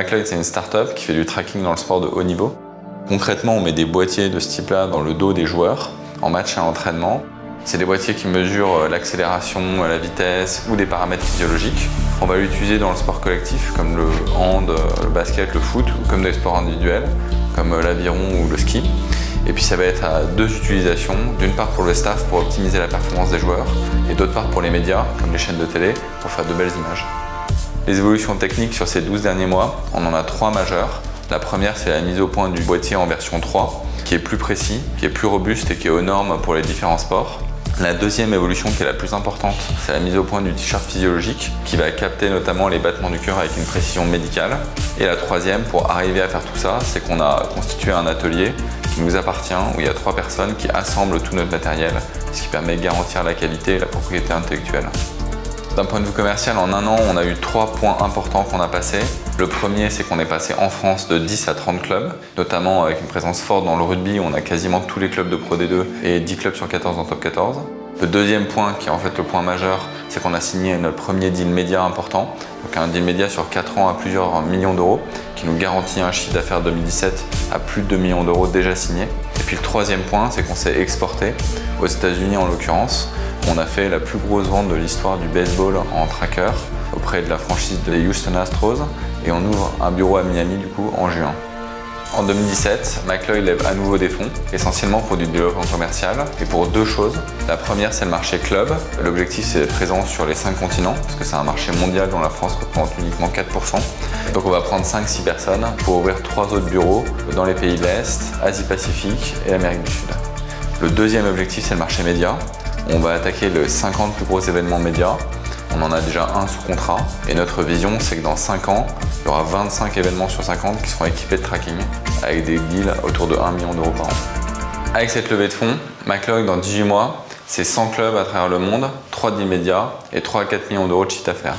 McLeod, c'est une start-up qui fait du tracking dans le sport de haut niveau. Concrètement, on met des boîtiers de ce type-là dans le dos des joueurs en match et en entraînement. C'est des boîtiers qui mesurent l'accélération, la vitesse ou des paramètres physiologiques. On va l'utiliser dans le sport collectif comme le hand, le basket, le foot ou comme des sports individuels comme l'aviron ou le ski. Et puis ça va être à deux utilisations, d'une part pour le staff pour optimiser la performance des joueurs et d'autre part pour les médias comme les chaînes de télé pour faire de belles images. Les évolutions techniques sur ces 12 derniers mois, on en a 3 majeures. La première, c'est la mise au point du boîtier en version 3, qui est plus précis, qui est plus robuste et qui est aux normes pour les différents sports. La deuxième évolution qui est la plus importante, c'est la mise au point du t-shirt physiologique, qui va capter notamment les battements du cœur avec une précision médicale. Et la troisième, pour arriver à faire tout ça, c'est qu'on a constitué un atelier qui nous appartient, où il y a 3 personnes qui assemblent tout notre matériel, ce qui permet de garantir la qualité et la propriété intellectuelle. D'un point de vue commercial, en un an, on a eu 3 points importants qu'on a passés. Le premier, c'est qu'on est passé en France de 10 à 30 clubs, notamment avec une présence forte dans le rugby, où on a quasiment tous les clubs de Pro D2 et 10 clubs sur 14 en top 14. Le deuxième point, qui est en fait le point majeur, c'est qu'on a signé notre premier deal média important, donc un deal média sur 4 ans à plusieurs millions d'euros, qui nous garantit un chiffre d'affaires 2017 à plus de 2 millions d'euros déjà signés. Et puis le troisième point, c'est qu'on s'est exporté, aux États-Unis en l'occurrence. On a fait la plus grosse vente de l'histoire du baseball en tracker auprès de la franchise des Houston Astros et on ouvre un bureau à Miami du coup en juin. En 2017, McLeod lève à nouveau des fonds, essentiellement pour du développement commercial et pour 2 choses. La première, c'est le marché club. L'objectif, c'est d'être présent sur les 5 continents parce que c'est un marché mondial dont la France représente uniquement 4%. Donc on va prendre 5-6 personnes pour ouvrir 3 autres bureaux dans les pays de l'Est, Asie-Pacifique et l'Amérique du Sud. Le deuxième objectif, c'est le marché média. On va attaquer les 50 plus gros événements médias. On en a déjà un sous contrat. Et notre vision, c'est que dans 5 ans, il y aura 25 événements sur 50 qui seront équipés de tracking, avec des deals autour de 1 million d'euros par an. Avec cette levée de fonds, McLeod, dans 18 mois, c'est 100 clubs à travers le monde, 3 deals médias et 3 à 4 millions d'euros de chiffre d'affaires.